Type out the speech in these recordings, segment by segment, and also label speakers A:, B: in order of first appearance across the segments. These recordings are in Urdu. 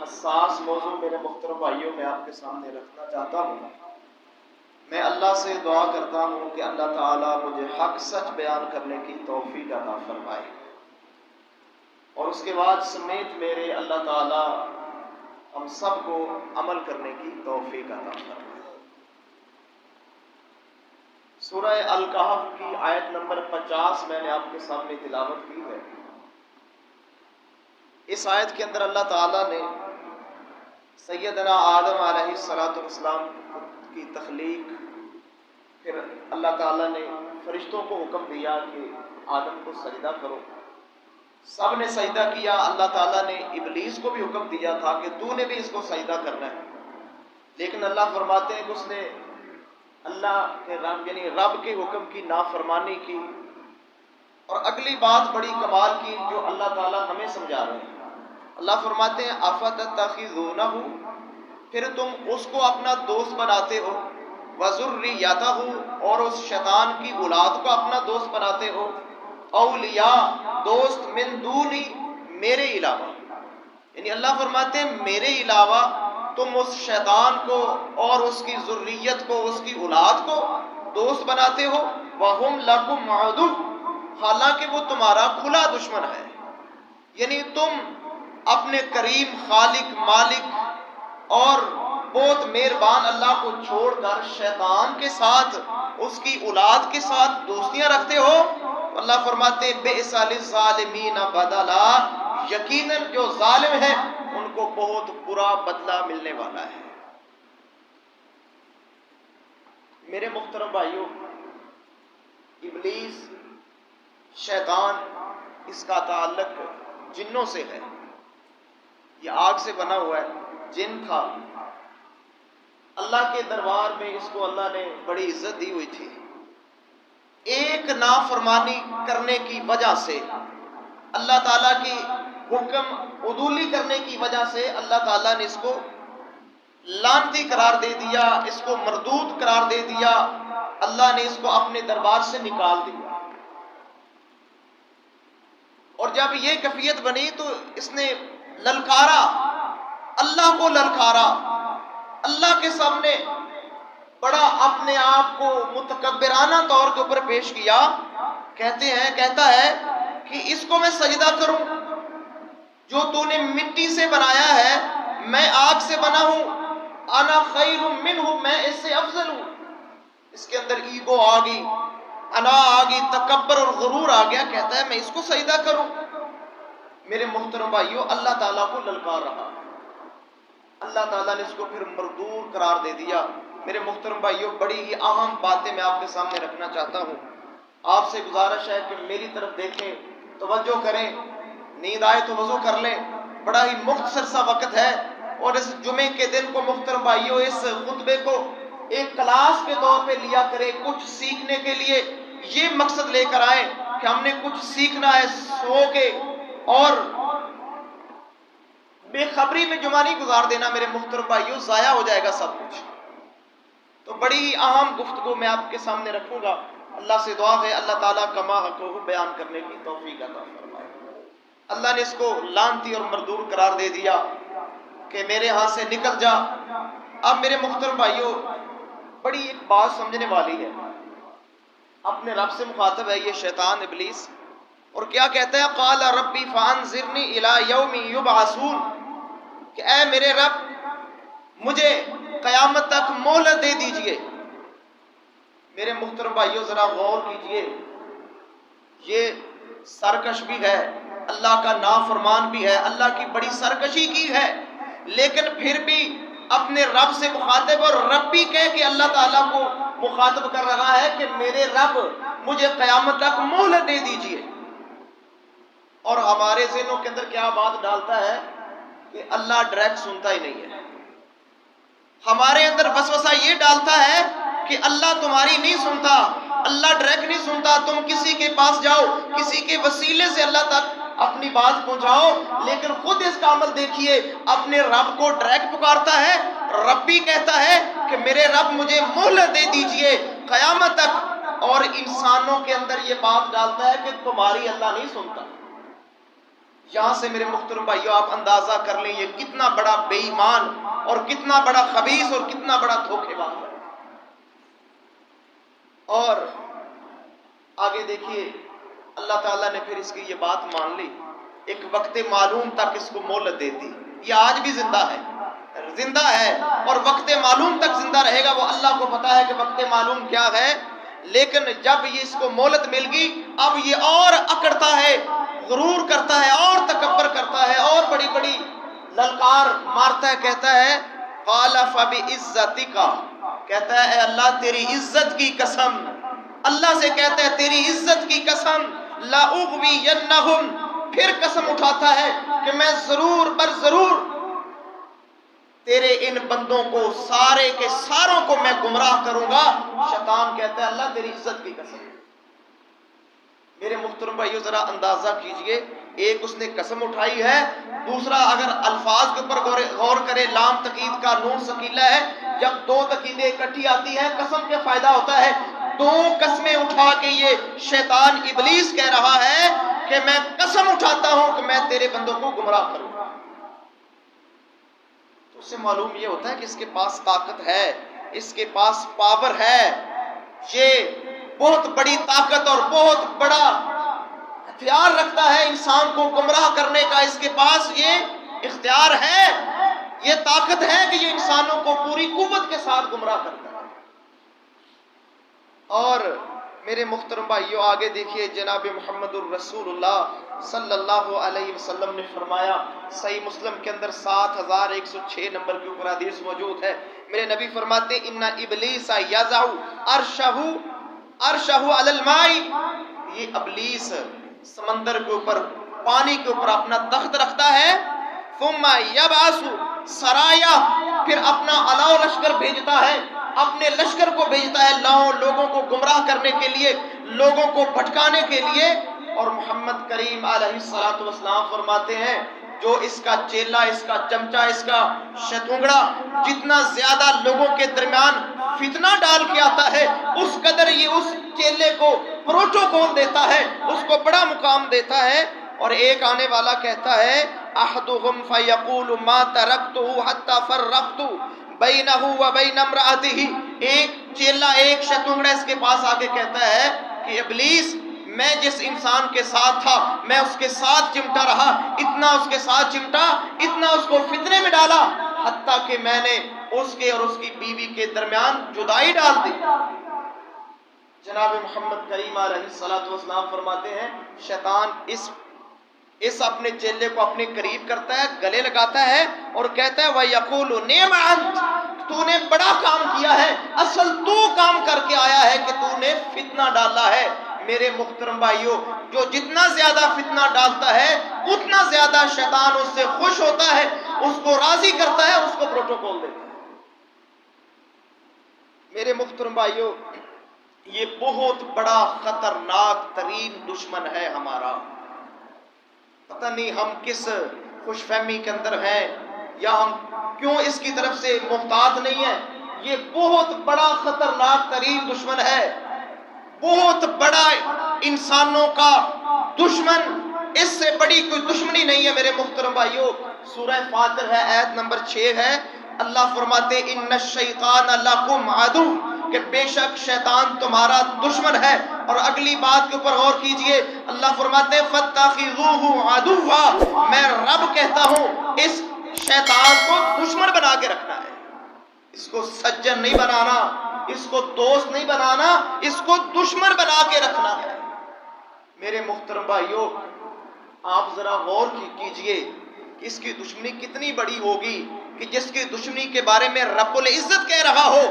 A: حساس موضوع میرے محترم بھائیوں میں آپ کے سامنے رکھنا چاہتا ہوں۔ میں اللہ سے دعا کرتا ہوں کہ اللہ تعالیٰ مجھے حق سچ بیان کرنے کی توفیق عطا فرمائے، اور اس کے بعد سمیت میرے اللہ تعالیٰ ہم سب کو عمل کرنے کی توفیق عطا فرمائے۔ سورہ الکہف کی آیت نمبر 50 میں نے آپ کے سامنے تلاوت کی ہے۔ اس آیت کے اندر اللہ تعالیٰ نے سیدنا آدم علیہ السلام کی تخلیق، پھر اللہ تعالیٰ نے فرشتوں کو حکم دیا کہ آدم کو سجدہ کرو، سب نے سجدہ کیا۔ اللہ تعالیٰ نے ابلیس کو بھی حکم دیا تھا کہ تو نے بھی اس کو سجدہ کرنا ہے، لیکن اللہ فرماتے ہیں کہ اس نے اللہ کے رب کے حکم کی نافرمانی کی۔ اور اگلی بات بڑی کمال کی جو اللہ تعالیٰ ہمیں سمجھا رہے ہیں، اللہ فرماتے ہیں افتتخذونہ، پھر تم اس کو اپنا دوست بناتے ہو، وذریتہ، اور اس شیطان کی اولاد کو اپنا دوست بناتے ہو، اولیاء، دوست، من دونی، میرے علاوہ، یعنی اللہ فرماتے ہیں میرے علاوہ تم اس شیطان کو اور اس کی ذریت کو، اس کی اولاد کو دوست بناتے ہو، وَهُمْ لَكُمْ عَدُوٌّ، حالانکہ وہ تمہارا کھلا دشمن ہے۔ یعنی تم اپنے کریم خالق، مالک اور بہت مہربان اللہ کو چھوڑ کر شیطان کے ساتھ، اس کی اولاد کے ساتھ دوستیاں رکھتے ہو۔ اللہ فرماتے ہیں بئس للظالمین بدلا، یقیناً جو ظالم ہیں ان کو بہت برا بدلہ ملنے والا ہے۔ میرے محترم بھائیوں، ابلیس، شیطان، اس کا تعلق جنوں سے ہے، یہ آگ سے بنا ہوا ہے، جن تھا۔ اللہ کے دربار میں اس کو اللہ نے بڑی عزت دی ہوئی تھی۔ ایک نافرمانی کرنے کی وجہ سے، اللہ تعالیٰ کی حکم عدولی کرنے کی وجہ سے اللہ تعالیٰ نے اس کو لعنتی قرار دے دیا، اس کو مردود قرار دے دیا، اللہ نے اس کو اپنے دربار سے نکال دیا۔ اور جب یہ کیفیت بنی تو اس نے للکارا، اللہ کو للکارا، اللہ کے سامنے بڑا اپنے آپ کو متکبرانہ طور کے اوپر پیش کیا۔ کہتا ہے کہ اس کو میں سجدہ کروں جو تو نے مٹی سے بنایا ہے، میں آگ سے بنا ہوں، انا خیر منہ، میں اس سے افضل ہوں۔ اس کے اندر ایگو آ گئی، انا آ گئی، تکبر اور غرور آ گیا۔ کہتا ہے میں اس کو سجدہ کروں۔ میرے محترم بھائیوں، اللہ تعالیٰ کو للکار رہا، اللہ تعالیٰ نے اس کو پھر مردود قرار دے دیا۔ میرے محترم بھائیوں، بڑی ہی اہم باتیں میں آپ کے سامنے رکھنا چاہتا ہوں۔ آپ سے گزارش ہے کہ میری طرف دیکھیں، توجہ کریں، نیند آئے تو وضو کر لیں، بڑا ہی مختصر سا وقت ہے، اور اس جمعے کے دن کو محترم بھائیوں اس خطبے کو ایک کلاس کے طور پہ لیا کریں، کچھ سیکھنے کے لیے یہ مقصد لے کر آئیں کہ ہم نے کچھ سیکھنا ہے۔ سو کے اور بے خبری میں جمعہ نہیں گزار دینا میرے محترم بھائیوں، ضائع ہو جائے گا سب کچھ۔ تو بڑی ہی اہم گفتگو میں آپ کے سامنے رکھوں گا۔ اللہ سے دعا ہے اللہ تعالیٰ کما حقہ بیان کرنے کی توفیق عطا فرمائے۔ اللہ نے اس کو لعنتی اور مردود قرار دے دیا کہ میرے ہاتھ سے نکل جا۔ اب میرے محترم بھائیوں، بڑی ایک بات سمجھنے والی ہے، اپنے رب سے مخاطب ہے یہ شیطان ابلیس، اور کیا کہتا ہے؟ قال ربی فانظرنی الی یوم یبعثون، کہ اے میرے رب مجھے قیامت تک مہلت دے دیجئے۔ میرے محترم بھائیوں ذرا غور کیجئے، یہ سرکش بھی ہے، اللہ کا نافرمان بھی ہے، اللہ کی بڑی سرکشی کی ہے، لیکن پھر بھی اپنے رب سے مخاطب، اور رب بھی کہہ کے اللہ تعالیٰ کو مخاطب کر رہا ہے کہ میرے رب مجھے قیامت تک مہلت دے دیجئے۔ اور ہمارے ذہنوں کے اندر کیا بات ڈالتا ہے کہ اللہ ڈائریکٹ سنتا ہی نہیں ہے۔ ہمارے اندر وسوسہ یہ ڈالتا ہے کہ اللہ تمہاری نہیں سنتا، اللہ ڈائریکٹ نہیں سنتا، تم کسی کے پاس جاؤ، کسی کے وسیلے سے اللہ تک اپنی بات پہنچاؤ۔ لیکن خود اس کا عمل دیکھیے، اپنے رب کو ڈائریکٹ پکارتا ہے، رب بھی کہتا ہے کہ میرے رب مجھے مہلت دے دیجئے قیامت تک، اور انسانوں کے اندر یہ بات ڈالتا ہے کہ تمہاری اللہ نہیں سنتا۔ یہاں سے میرے محترم بھائیو آپ اندازہ کر لیں یہ کتنا بڑا بے ایمان اور کتنا بڑا خبیث اور کتنا بڑا دھوکے باز ہے۔ اور آگے دیکھیے اللہ تعالیٰ نے پھر اس کی یہ بات مان لی، ایک وقت معلوم تک اس کو مہلت دے دی۔ یہ آج بھی زندہ ہے اور وقت معلوم تک زندہ رہے گا، وہ اللہ کو پتا ہے کہ وقت معلوم کیا ہے، لیکن جب یہ اس کو مہلت مل گئی اب یہ اور اکڑتا ہے، غرور کرتا ہے اور تکبر کرتا ہے اور بڑی بڑی للکار مارتا ہے، کہتا ہے قال فبعزتک، کہتا ہے اے اللہ تیری عزت کی قسم، اللہ سے کہتا ہے تیری عزت کی قسم لأغوینہم، پھر قسم اٹھاتا ہے کہ میں ضرور بر ضرور تیرے ان بندوں کو سارے کے ساروں کو میں گمراہ کروں گا۔ شیطان کہتا ہے اللہ تیری عزت کی قسم۔ میرے محترم بھائیو ذرا اندازہ کیجئے، ایک اس نے قسم اٹھائی ہے، دوسرا اگر الفاظ کے اوپر غور کرے لام تقید کا نون ثقیلہ ہے، جب دو تقیدیں اکٹھی آتی ہیں قسم کا فائدہ ہوتا ہے، دو قسمیں اٹھا کے یہ شیطان ابلیس کہہ رہا ہے کہ میں قسم اٹھاتا ہوں کہ میں تیرے بندوں کو گمراہ کروں گا۔ تو اس سے معلوم یہ ہوتا ہے کہ اس کے پاس طاقت ہے، اس کے پاس پاور ہے، یہ بہت بڑی طاقت اور بہت بڑا ہتھیار رکھتا ہے انسان کو گمراہ کرنے کا، اس کے پاس یہ اختیار ہے، یہ طاقت ہے کہ یہ انسانوں کو پوری قوت کے ساتھ گمراہ کرتا ہے۔ اور میرے محترم بھائیو آگے دیکھیے جناب محمد الرسول اللہ صلی اللہ علیہ وسلم نے فرمایا، صحیح مسلم کے اندر 7106 نمبر کے اوپر حدیث موجود ہے، میرے نبی فرماتے ان ابلیس یضع عرشہ علی الماء، یہ ابلیس سمندر کے اوپر پانی کے اوپر اپنا تخت رکھتا ہے، ثم یبعث سرایا، پھر اپنا الاؤ لشکر بھیجتا ہے، اپنے لشکر کو بھیجتا ہے لوگوں کو گمراہ کرنے کے لیے، لوگوں کو بھٹکانے کے لیے۔ اور محمد کریم علیہ الصلوۃ والسلام فرماتے ہیں جو اس کا چیلا، اس کا چمچہ، اس کا شتونگڑا جتنا زیادہ لوگوں کے درمیان فتنہ ڈال کے آتا ہے اس قدر یہ اس چیلے کو پروٹوکول دیتا ہے، اس کو بڑا مقام دیتا ہے۔ اور ایک آنے والا کہتا ہے احدهم فیقول ما ترکته حتی فرقت بینہ و بین امرأتہ، ایک چیلا ایک شتونگڑا اس کے پاس آ کے کہتا ہے کہ ابلیس میں جس انسان کے ساتھ تھا میں اس کے ساتھ چمٹا رہا، اتنا اس کے ساتھ چمٹا، اتنا اس کو فتنے میں ڈالا، حتیٰ کہ میں نے اس کے اور اس کی بیوی کے درمیان جدائی ڈال دی۔ جناب محمد کریم علیہ الصلوۃ والسلام فرماتے ہیں شیطان اس اپنے چیلے کو اپنے قریب کرتا ہے، گلے لگاتا ہے اور کہتا ہے وَيَقُولُ نِعْمَ أَنْتَ، تو نے بڑا کام کیا ہے، اصل تو کام کر کے آیا ہے کہ تو نے فتنہ ڈالا ہے۔ میرے محترم بھائیو جو جتنا زیادہ فتنہ ڈالتا ہے اتنا زیادہ شیطان اس سے خوش ہوتا ہے، اس کو راضی کرتا ہے، اس کو پروٹوکول دیتا ہے۔ میرے محترم بھائیو یہ بہت بڑا خطرناک ترین دشمن ہے ہمارا، پتہ نہیں ہم کس خوش فہمی کے اندر ہیں یا ہم کیوں اس کی طرف سے محتاط نہیں ہیں۔ یہ بہت بڑا خطرناک ترین دشمن ہے، بہت بڑا انسانوں کا دشمن، اس سے بڑی کوئی دشمنی نہیں ہے۔ میرے محترم بھائیو سورہ فاطر ہے، آیت نمبر 6 ہے، اللہ فرماتے ان الشیطان لکم عدو، کہ بے شک شیطان تمہارا دشمن ہے۔ اور اگلی بات کے اوپر غور کیجئے، اللہ فرماتے ہیں فَاتَّخِذُوهُ عَدُوًّا، میں رب کہتا ہوں اس شیطان کو دشمن بنا کے رکھنا ہے، اس کو سجن نہیں بنانا، اس کو دوست نہیں بنانا، اس کو دشمن بنا کے رکھنا ہے۔ میرے محترم بھائیو آپ ذرا غور کیجئے کہ اس کی دشمنی کتنی بڑی ہوگی کہ جس کی دشمنی کے بارے میں رب العزت کہہ رہا ہو،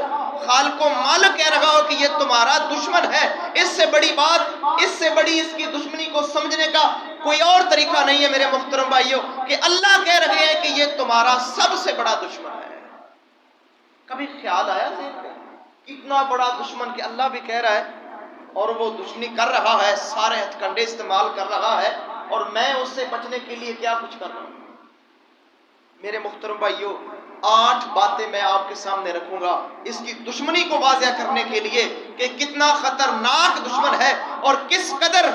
A: خالق و مالک کہہ رہا ہو کہ یہ تمہارا دشمن ہے۔ اس سے بڑی بات، اس سے بڑی اس کی دشمنی کو سمجھنے کا کوئی اور طریقہ نہیں ہے میرے محترم بھائیو کہ اللہ کہہ رہے ہیں کہ یہ تمہارا سب سے بڑا دشمن ہے۔ کبھی خیال آیا کتنا بڑا دشمن کہ اللہ بھی کہہ رہا ہے اور وہ دشمنی کر رہا ہے، سارے ہتھ کنڈے استعمال کر رہا ہے، اور میں اس سے بچنے کے لیے کیا کچھ کر رہا ہوں۔ میرے محترم بھائیو 8 باتیں میں آپ کے سامنے رکھوں گا اس کی دشمنی کو واضح کرنے کے لیے کہ کتنا خطرناک دشمن ہے اور کس قدر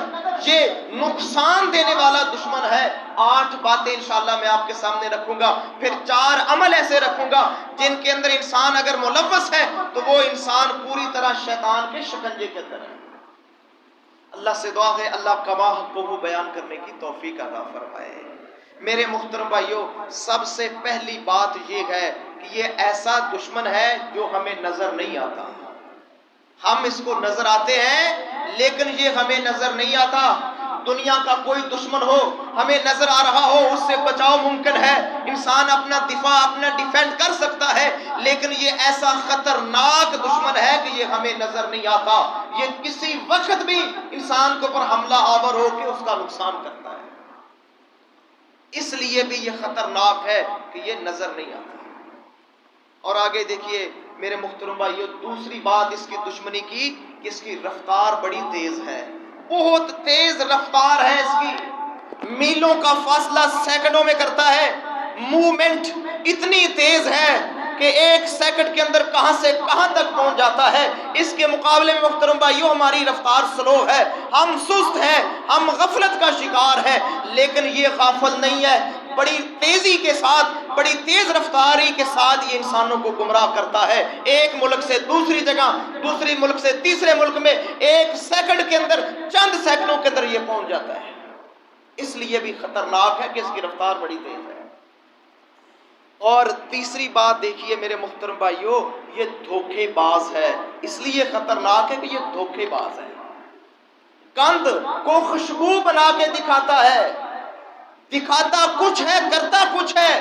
A: یہ نقصان دینے والا دشمن ہے۔ 8 باتیں انشاءاللہ میں آپ کے سامنے رکھوں گا، پھر 4 عمل ایسے رکھوں گا جن کے اندر انسان اگر ملوث ہے تو وہ انسان پوری طرح شیطان کے شکنجے کے اندر ہے۔ اللہ سے دعا ہے اللہ کما حقہ بیان کرنے کی توفیق عطا فرمائے۔ میرے محترم بھائیوں، سب سے پہلی بات یہ ہے کہ یہ ایسا دشمن ہے جو ہمیں نظر نہیں آتا۔ ہم اس کو نظر آتے ہیں لیکن یہ ہمیں نظر نہیں آتا۔ دنیا کا کوئی دشمن ہو ہمیں نظر آ رہا ہو، اس سے بچاؤ ممکن ہے، انسان اپنا دفاع اپنا ڈیفینڈ کر سکتا ہے، لیکن یہ ایسا خطرناک دشمن ہے کہ یہ ہمیں نظر نہیں آتا۔ یہ کسی وقت بھی انسان کے اوپر حملہ آور ہو کے اس کا نقصان کرتا ہے، اس لیے بھی یہ خطرناک ہے کہ یہ نظر نہیں آتا۔ اور آگے دیکھیے میرے محترم بھائیو، دوسری بات اس کی دشمنی کی کہ اس کی رفتار بڑی تیز ہے، بہت تیز رفتار ہے اس کی، میلوں کا فاصلہ سیکنڈوں میں کرتا ہے، موومنٹ اتنی تیز ہے کہ 1 سیکنڈ کے اندر کہاں سے کہاں تک پہنچ جاتا ہے۔ اس کے مقابلے میں محترم بھائیو ہماری رفتار سلو ہے، ہم سست ہیں، ہم غفلت کا شکار ہیں، لیکن یہ غافل نہیں ہے، بڑی تیزی کے ساتھ بڑی تیز رفتاری کے ساتھ یہ انسانوں کو گمراہ کرتا ہے، ایک ملک سے دوسری جگہ، دوسری ملک سے تیسرے ملک میں 1 سیکنڈ کے اندر، چند سیکنڈوں کے اندر یہ پہنچ جاتا ہے، اس لیے بھی خطرناک ہے کہ اس کی رفتار بڑی تیز ہے۔ اور تیسری بات دیکھیے میرے محترم بھائیو، یہ دھوکے باز ہے، اس لیے خطرناک ہے کہ یہ دھوکے باز ہے، کند کو خوشبو بنا کے دکھاتا ہے، دکھاتا کچھ ہے کرتا کچھ ہے،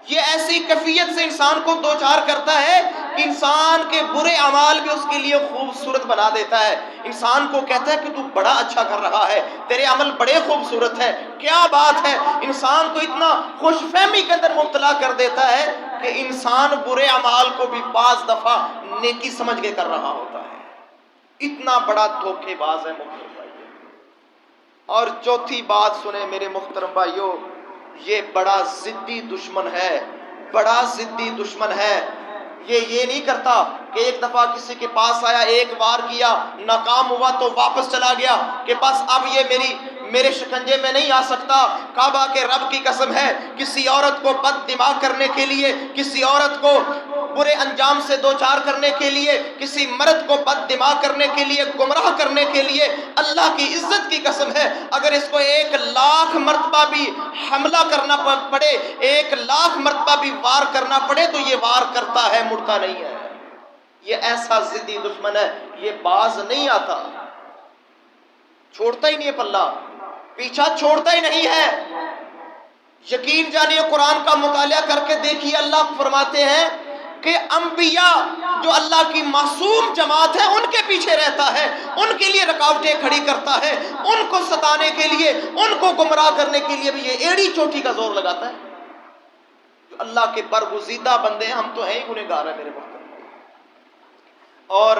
A: یہ ایسی کیفیت سے انسان کو دوچار کرتا ہے کہ انسان کے برے اعمال بھی اس کے لیے خوبصورت بنا دیتا ہے، انسان کو کہتا ہے کہ تو بڑا اچھا کر رہا ہے، تیرے عمل بڑے خوبصورت ہے، کیا بات ہے، انسان کو اتنا خوش فہمی کے اندر مبتلا کر دیتا ہے کہ انسان برے اعمال کو بھی بعض دفعہ نیکی سمجھ کے کر رہا ہوتا ہے، اتنا بڑا دھوکے باز ہے محترم بھائیو۔ اور چوتھی بات سنیں میرے محترم بھائیو، یہ بڑا ضدی دشمن ہے، بڑا ضدی دشمن ہے، یہ نہیں کرتا کہ ایک دفعہ کسی کے پاس آیا، ایک وار کیا، ناکام ہوا تو واپس چلا گیا کہ بس اب یہ میرے شکنجے میں نہیں آ سکتا۔ کعبہ کے رب کی قسم ہے، کسی عورت کو بد دماغ کرنے کے لیے، کسی عورت کو برے انجام سے دوچار کرنے کے لیے، کسی مرد کو بد دماغ کرنے کے لیے، گمراہ کرنے کے لیے، اللہ کی عزت کی قسم ہے اگر اس کو 1,00,000 مرتبہ بھی حملہ کرنا پڑے، 1,00,000 مرتبہ بھی وار کرنا پڑے تو یہ وار کرتا ہے، مڑتا نہیں ہے، یہ ایسا ضدی دشمن ہے، یہ باز نہیں آتا، چھوڑتا ہی نہیں ہے پلہ، پیچھا چھوڑتا ہی نہیں ہے۔ یقین جانیے قرآن کا مطالعہ کر کے دیکھیے، اللہ فرماتے ہیں کہ انبیاء جو اللہ کی معصوم جماعت ہے ان کے پیچھے رہتا ہے، ان کے لیے رکاوٹیں کھڑی کرتا ہے، ان کو ستانے کے لیے، ان کو گمراہ کرنے کے لیے بھی یہ ایڑی چوٹی کا زور لگاتا ہے۔ جو اللہ کے برگزیدہ بندے ہیں، ہم تو ہیں ہی گنہگار ہیں میرے محترم۔ اور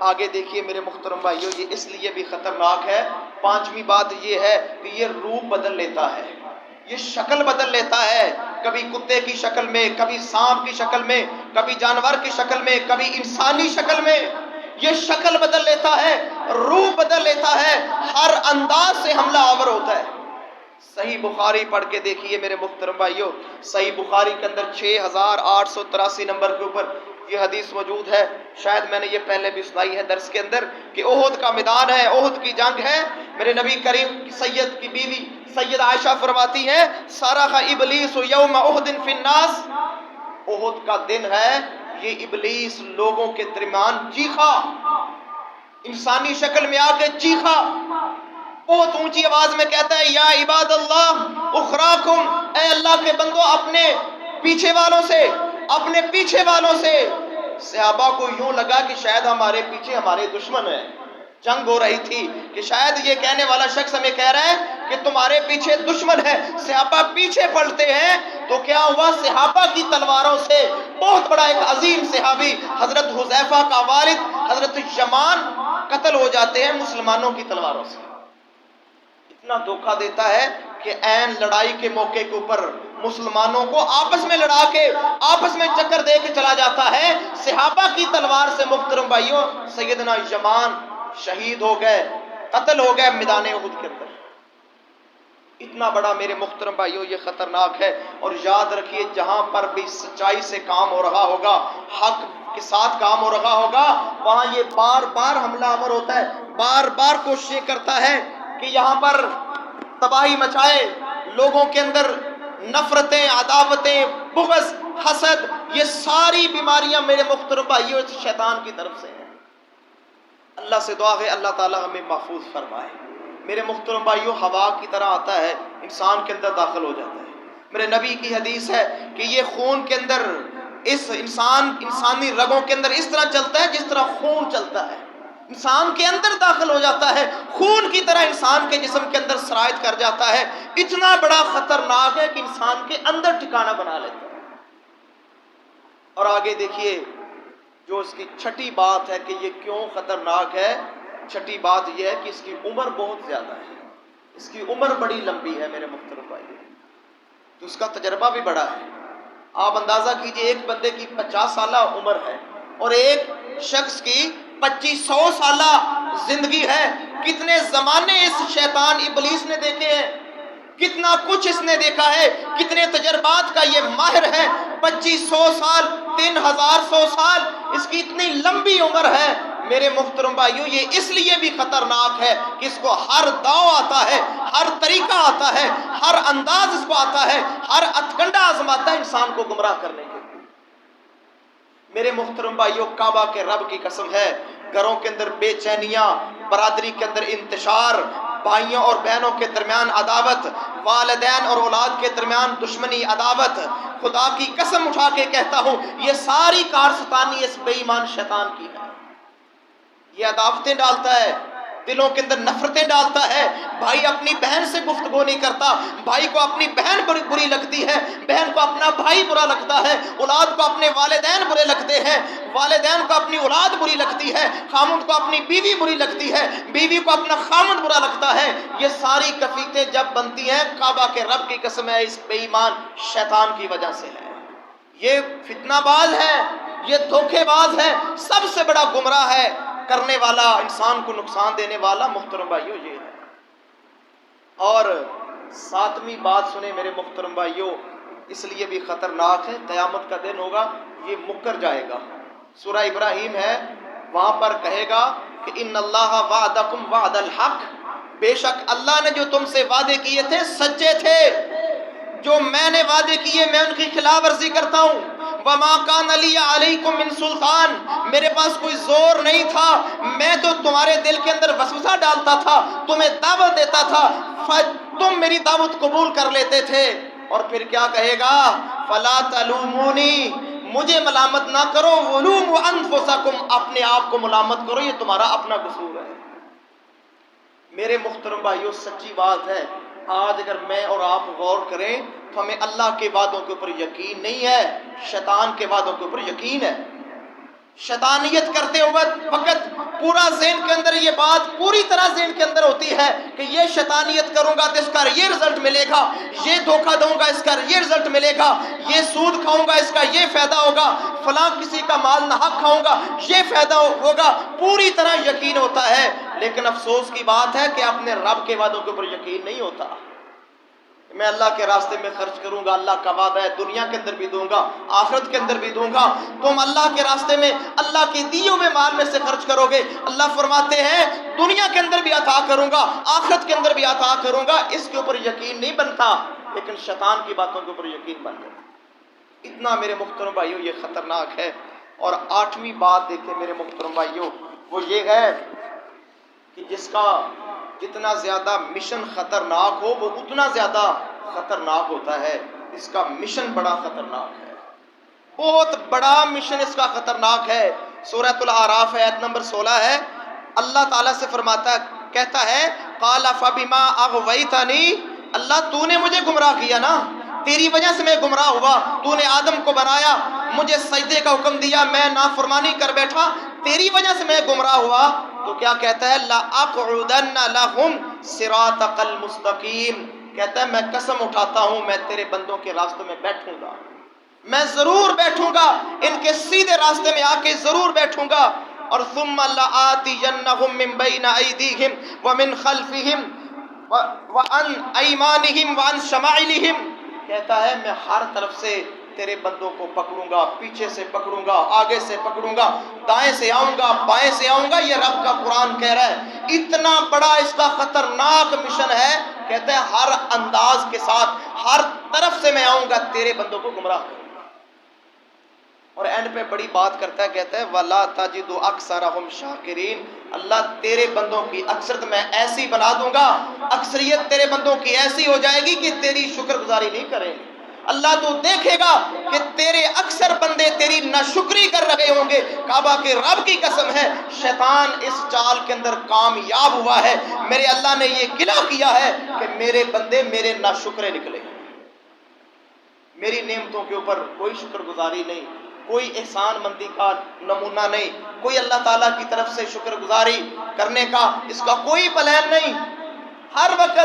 A: آگے دیکھیے میرے محترم بھائیو، یہ اس لیے بھی خطرناک ہے، 5ویں بات یہ ہے کہ یہ روپ بدل لیتا ہے، یہ شکل بدل لیتا ہے، کبھی کتے کی شکل میں، کبھی سانپ کی شکل میں، کبھی جانور کی شکل میں، کبھی انسانی شکل میں، یہ شکل بدل لیتا ہے، روپ بدل لیتا ہے، ہر انداز سے حملہ آور ہوتا ہے۔ صحیح بخاری پڑھ کے دیکھیے میرے محترم بھائیو، صحیح بخاری کے اندر 6883 نمبر کے اوپر یہ حدیث موجود ہے، شاید میں نے یہ پہلے بھی سنائی ہے درس کے اندر، کہ احد کا میدان ہے، احد کی جنگ ہے، میرے نبی کریم سید کی بیوی سید عائشہ فرماتی ہیں صرخ ابلیس یوم احد فی الناس، احد کا دن ہے، یہ ابلیس لوگوں کے درمیان چیخا، انسانی شکل میں آ کے چیخا، بہت اونچی آواز میں کہتا ہے یا عباد اللہ اخراکم، اے اللہ کے بندو اپنے پیچھے والوں سے، اپنے پیچھے والوں سے۔ صحابہ کو یوں لگا کہ شاید ہمارے پیچھے ہمارے دشمن ہیں، جنگ ہو رہی تھی کہ شاید یہ کہنے والا شخص ہمیں کہہ رہا ہے کہ تمہارے پیچھے دشمن ہے۔ صحابہ پیچھے پلٹتے ہیں تو کیا ہوا، صحابہ کی تلواروں سے بہت بڑا ایک عظیم صحابی حضرت حذیفہ کا والد حضرت یمان قتل ہو جاتے ہیں مسلمانوں کی تلواروں سے۔ اتنا دھوکہ دیتا ہے کہ عین لڑائی کے موقع کے اوپر مسلمانوں کو آپس میں لڑا کے، آپس میں چکر دے کے چلا جاتا ہے۔ صحابہ کی تلوار سے محترم بھائیوں سیدنا یمان شہید ہو گئے، قتل ہو گئے میدان احد کے اندر۔ اتنا بڑا میرے محترم بھائیوں یہ خطرناک ہے۔ اور یاد رکھیے جہاں پر بھی سچائی سے کام ہو رہا ہوگا، حق کے ساتھ کام ہو رہا ہوگا، وہاں یہ بار بار حملہ آور ہوتا ہے، بار بار کوششیں کرتا ہے کہ یہاں پر تباہی مچائے، لوگوں کے اندر نفرتیں، عداوتیں، بغض، حسد، یہ ساری بیماریاں میرے محترم بھائیوں اس شیطان کی طرف سے ہیں۔ اللہ سے دعا ہے اللہ تعالی ہمیں محفوظ فرمائے۔ میرے محترم بھائیوں ہوا کی طرح آتا ہے، انسان کے اندر داخل ہو جاتا ہے۔ میرے نبی کی حدیث ہے کہ یہ خون کے اندر اس انسانی رگوں کے اندر اس طرح چلتا ہے جس طرح خون چلتا ہے، انسان کے اندر داخل ہو جاتا ہے، خون کی طرح انسان کے جسم کے اندر سرایت کر جاتا ہے۔ اتنا بڑا خطرناک ہے کہ انسان کے اندر ٹھکانہ بنا لیتا ہے۔ اور آگے دیکھیے جو اس کی چھٹی بات ہے کہ یہ کیوں خطرناک ہے، چھٹی بات یہ ہے کہ اس کی عمر بہت زیادہ ہے، اس کی عمر بڑی لمبی ہے میرے محترم بھائی، تو اس کا تجربہ بھی بڑا ہے۔ آپ اندازہ کیجئے ایک بندے کی 50 سالہ عمر ہے اور ایک شخص کی 2500 سالہ زندگی ہے۔ کتنے زمانے اس شیطان ابلیس نے دیکھے ہیں، کتنا کچھ اس نے دیکھا ہے، کتنے تجربات کا یہ ماہر ہے۔ 2500 سال، 3100 سال، اس کی اتنی لمبی عمر ہے میرے محترم بھائیوں۔ یہ اس لیے بھی خطرناک ہے کہ اس کو ہر داؤ آتا ہے، ہر طریقہ آتا ہے، ہر انداز اس کو آتا ہے، ہر ہتھکنڈا آزماتا ہے انسان کو گمراہ کرنے کے لیے۔ میرے محترم بھائیوں کعبہ کے رب کی قسم ہے، گھروں کے اندر بے چینیاں، برادری کے اندر انتشار، بھائیوں اور بہنوں کے درمیان عداوت، والدین اور اولاد کے درمیان دشمنی، عداوت، خدا کی قسم اٹھا کے کہتا ہوں یہ ساری کارستانی اس بے ایمان شیطان کی ہے۔ یہ عداوتیں ڈالتا ہے، دلوں کے اندر نفرتیں ڈالتا ہے۔ بھائی اپنی بہن سے گفتگو نہیں کرتا، بھائی کو اپنی بہن بری لگتی ہے، بہن کو اپنا بھائی برا لگتا ہے، اولاد کو اپنے والدین برے لگتے ہیں، والدین کو اپنی اولاد بری لگتی ہے، خامند کو اپنی بیوی بری لگتی ہے، بیوی کو اپنا خامند برا لگتا ہے۔ یہ ساری کفیتیں جب بنتی ہیں کعبہ کے رب کی قسم ہے اس بے ایمان شیطان کی وجہ سے ہے۔ یہ فتنہ باز ہے، یہ دھوکے باز ہے، سب سے بڑا گمراہ ہے، کرنے والا، انسان کو نقصان دینے والا محترم بھائیوں یہ ہے۔ اور ساتویں بات سنیں میرے محترم بھائیوں، اس لیے بھی خطرناک ہے، قیامت کا دن ہوگا یہ مکر جائے گا۔ سورہ ابراہیم ہے، وہاں پر کہے گا کہ ان اللہ وعدکم وعد الحق، بے شک اللہ نے جو تم سے وعدے کیے تھے سچے تھے، جو میں نے وعدے کیے میں ان کی خلاف ورزی کرتا ہوں۔ وما کان لی علیکم من سلطان، میرے پاس کوئی زور نہیں تھا، میں تو تمہارے دل کے اندر وسوسہ ڈالتا تھا، تمہیں دعوت دیتا تھا، تم میری دعوت قبول کر لیتے تھے۔ اور پھر کیا کہے گا؟ فلا تلومونی، مجھے ملامت نہ کرو، ولوموا انفسکم، اپنے آپ کو ملامت کرو، یہ تمہارا اپنا قصور ہے۔ میرے محترم بھائیوں سچی بات ہے، آج اگر میں اور آپ غور کریں تو ہمیں اللہ کے وعدوں کے اوپر یقین نہیں ہے، شیطان کے وعدوں کے اوپر یقین ہے۔ شیطانیت کرتے وقت پورا ذہن کے اندر یہ بات پوری طرح ذہن کے اندر ہوتی ہے کہ یہ شیطانیت کروں گا تو اس کا یہ رزلٹ ملے گا، یہ دھوکہ دوں گا اس کا یہ رزلٹ ملے گا، یہ سود کھاؤں گا اس کا یہ فائدہ ہوگا، فلاں کسی کا مال ناحق کھاؤں گا یہ فائدہ ہوگا، پوری طرح یقین ہوتا ہے۔ لیکن افسوس کی بات ہے کہ اپنے رب کے وعدوں کے اوپر یقین نہیں ہوتا۔ میں اللہ کے راستے میں خرچ کروں گا، اللہ کا وعدہ ہے دنیا کے اندر بھی دوں گا، آخرت کے اندر بھی دوں گا، تم اللہ کے راستے میں اللہ کے دیے ہوئے مال میں سے خرچ کرو گے، اللہ فرماتے ہیں دنیا کے اندر بھی عطا کروں گا، آخرت کے اندر بھی عطا کروں گا، اس کے اوپر یقین نہیں بنتا، لیکن شیطان کی باتوں کے اوپر یقین بن جاتا۔ اتنا میرے محترم بھائیوں یہ خطرناک ہے۔ اور 8ویں بات دیکھیں میرے محترم بھائیوں، وہ یہ ہے کہ جس کا جتنا زیادہ مشن خطرناک ہو وہ اتنا زیادہ خطرناک ہوتا ہے۔ اس کا مشن بڑا خطرناک ہے، بہت بڑا مشن اس کا خطرناک ہے۔ سورۃ الاعراف آیت نمبر 16 ہے، اللہ تعالیٰ سے فرماتا کہتا ہے قال فبما اغویتنی، اللہ تو نے مجھے گمراہ کیا نا، تیری وجہ سے میں گمراہ ہوا، تو نے آدم کو بنایا، مجھے سجدے کا حکم دیا، میں نافرمانی کر بیٹھا، تیری وجہ سے میں گمراہ ہوا، تو کیا کہتا ہے لَأَقْعُدَنَّ لَهُمْ صِرَاطَكَ الْمُسْتَقِيمَ، کہتا ہے میں قسم اٹھاتا ہوں میں تیرے بندوں کے راستے میں بیٹھوں گا، میں ضرور بیٹھوں گا، ان کے سیدھے راستے میں آ کے ضرور بیٹھوں گا۔ اور ثم لآتینہم من بین ایدیہم ومن خلفہم وعن ایمانہم وعن شمائلہم، کہتا ہے میں ہر طرف سے تیرے بندوں کو پکڑوں گا، پیچھے سے پکڑوں گا، آگے سے پکڑوں گا، دائیں سے آؤں گا، بائیں سے آؤں گا۔ یہ رب کا قرآن کہہ رہا ہے، اتنا بڑا اس کا خطرناک مشن ہے، کہتا ہے ہر انداز کے ساتھ ہر طرف سے میں آؤں گا، تیرے بندوں کو گمراہ کروں گا۔ اور اینڈ پہ بڑی بات کرتا ہے، کہتا ہے وَلَا تَجِدُ أَكْثَرَهُمْ شَاكِرِينَ، اللہ تیرے بندوں کی اکثریت میں ایسی بنا دوں گا، اکثریت تیرے بندوں کی ایسی ہو جائے گی کہ تیری شکر گزاری نہیں کریں گے۔ اللہ تو دیکھے گا کہ تیرے اکثر بندے تیری ناشکری کر رہے ہوں گے۔ کعبہ کے رب کی قسم ہے، شیطان اس چال کے اندر کامیاب ہوا ہے۔ میرے اللہ نے یہ گلہ کیا ہے کہ میرے بندے میرے ناشکرے نکلے، میری نعمتوں کے اوپر کوئی شکر گزاری نہیں، کوئی احسان مندی کا نمونہ نہیں، کوئی اللہ تعالیٰ کی طرف سے شکر گزاری کرنے کا اس کا کوئی پلان نہیں۔ ہر وقت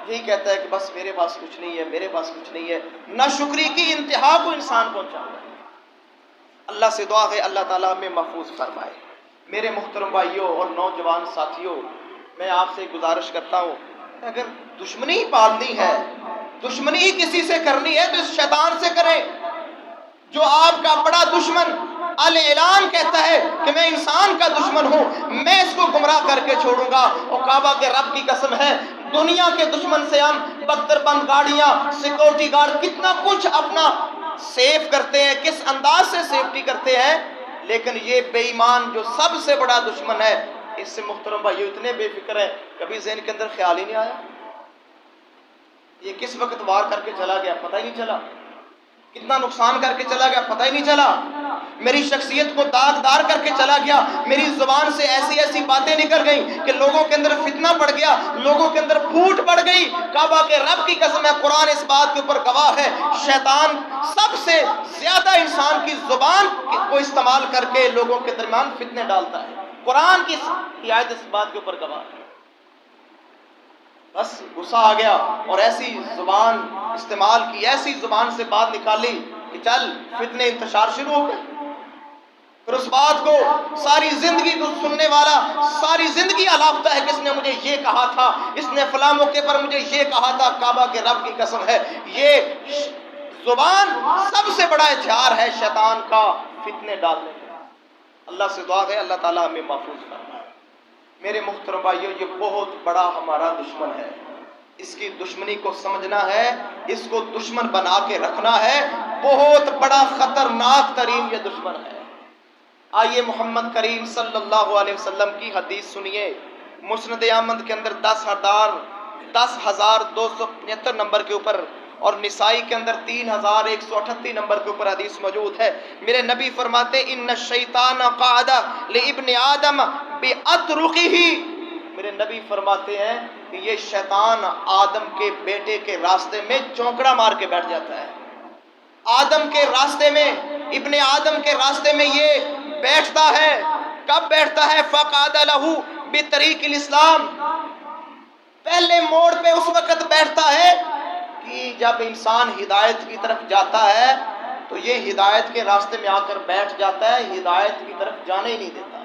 A: یہی کہتا ہے کہ بس میرے پاس کچھ نہیں ہے، میرے پاس کچھ نہیں ہے۔ ناشکری کی انتہا کو انسان پہنچا ہے۔ اللہ سے دعا ہے اللہ تعالیٰ ہمیں محفوظ فرمائے۔ میرے محترم بھائیوں اور نوجوان ساتھیوں، میں آپ سے گزارش کرتا ہوں، اگر دشمنی پالنی ہے، دشمنی ہی کسی سے کرنی ہے تو اس شیطان سے کریں جو آپ کا بڑا دشمن اعلان کہتا ہے کہ میں انسان کا دشمن ہوں، میں اس کو گمراہ کر کے چھوڑوں گا۔ اور کعبہ کے رب کی قسم ہے، دنیا کے دشمن سے ہم بختر بند گاڑیاں، سیکورٹی گارڈ، کتنا کچھ اپنا سیف کرتے ہیں، کس انداز سے سیفٹی کرتے ہیں، لیکن یہ بے ایمان جو سب سے بڑا دشمن ہے، اس سے محترم بھائیو اتنے بے فکر ہے، کبھی ذہن کے اندر خیال ہی نہیں آیا یہ کس وقت وار کر کے چلا گیا، پتہ ہی نہیں چلا، کتنا نقصان کر کے چلا گیا، پتہ ہی نہیں چلا، میری شخصیت کو داغدار کر کے چلا گیا، میری زبان سے ایسی ایسی باتیں نکل گئیں کہ لوگوں کے اندر فتنہ بڑھ گیا، لوگوں کے اندر پھوٹ بڑھ گئی۔ کعبہ کے رب کی قسم ہے، قرآن اس بات کے اوپر گواہ ہے، شیطان سب سے زیادہ انسان کی زبان کو استعمال کر کے لوگوں کے درمیان فتنے ڈالتا ہے۔ قرآن کی آیت اس بات کے اوپر گواہ ہے۔ بس غصہ آ گیا اور ایسی زبان استعمال کی، ایسی زبان سے بات نکالی کہ چل فتنے انتشار شروع ہو گئے۔ پھر اس بات کو ساری زندگی کو سننے والا ساری زندگی الافتہ ہے کہ اس نے مجھے یہ کہا تھا، اس نے فلاں موقع پر مجھے یہ کہا تھا۔ کعبہ کے رب کی قسم ہے، یہ زبان سب سے بڑا ہتھیار ہے شیطان کا فتنے ڈالنے کا۔ اللہ سے دعا ہے اللہ تعالیٰ ہمیں محفوظ فرمائے۔ میرے محترم بھائیو، یہ بہت بڑا ہمارا دشمن ہے، اس کی دشمنی کو سمجھنا ہے، اس کو دشمن بنا کے رکھنا ہے، بہت بڑا خطرناک ترین یہ دشمن ہے۔ آئیے محمد کریم صلی اللہ علیہ وسلم کی حدیث سنیے، مسند احمد کے اندر 10,275 نمبر کے اوپر اور نسائی کے اندر 3,138 نمبر کے اوپر حدیث موجود ہے۔ میرے نبی فرماتے ان الشیطان قعد لابن آدم بأطرقه، میرے نبی فرماتے ہیں کہ یہ شیطان آدم کے بیٹے کے راستے میں چونکڑا مار کے بیٹھ جاتا ہے۔ آدم کے راستے میں، ابن آدم کے راستے میں یہ بیٹھتا ہے۔ کب بیٹھتا ہے؟ فقعد له بطریق الاسلام، پہلے موڑ پہ اس وقت بیٹھتا ہے کہ جب انسان ہدایت کی طرف جاتا ہے تو یہ ہدایت کے راستے میں آ کر بیٹھ جاتا ہے، ہدایت کی طرف جانے ہی نہیں دیتا۔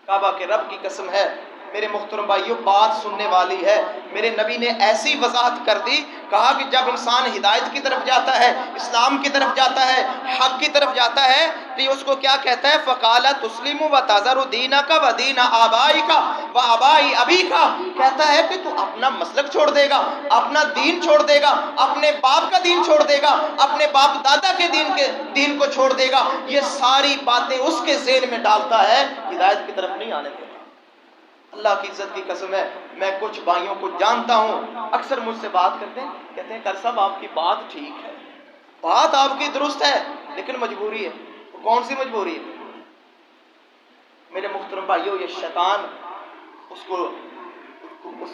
A: کعبہ کے رب کی قسم ہے میرے محترم بھائیوں، بات سننے والی ہے۔ میرے نبی نے ایسی وضاحت کر دی، کہا کہ جب انسان ہدایت کی طرف جاتا ہے، اسلام کی طرف جاتا ہے، حق کی طرف جاتا ہے تو یہ اس کو کیا کہتا ہے؟ فقال تسلم وتذر دینک ودین آبائک وآباء ابیک، کہتا ہے کہ تو اپنا مسلک چھوڑ دے گا، اپنا دین چھوڑ دے گا، اپنے باپ کا دین چھوڑ دے گا، اپنے باپ دادا کے دین کو چھوڑ دے گا۔ یہ ساری باتیں اس کے ذہن میں ڈالتا ہے، ہدایت کی طرف نہیں آنے دیتا۔ اللہ کی عزت کی قسم ہے، میں کچھ بھائیوں کو جانتا ہوں، اکثر مجھ سے بات کرتے ہیں، کہتے ہیں کر صاحب آپ کی بات ٹھیک ہے، بات آپ کی درست ہے، لیکن مجبوری ہے۔ کون سی مجبوری ہے؟ میرے محترم بھائیوں، یہ شیطان اس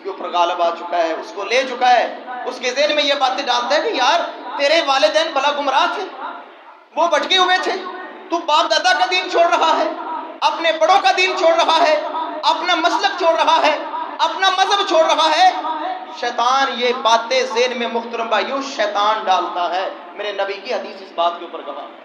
A: کے اوپر غالب آ چکا ہے، اس کو لے چکا ہے، اس کے ذہن میں یہ باتیں ڈالتا ہے کہ یار تیرے والدین بھلا گمراہ تھے، وہ بھٹکے ہوئے تھے، تو باپ دادا کا دین چھوڑ رہا ہے، اپنے بڑوں کا دین چھوڑ رہا ہے، اپنا مسلک چھوڑ رہا ہے، اپنا مذہب چھوڑ رہا ہے۔ شیطان یہ باتیں ذہن میں محترم بھائیوں شیطان ڈالتا ہے۔ میرے نبی کی حدیث اس بات کے اوپر گواہ ہے۔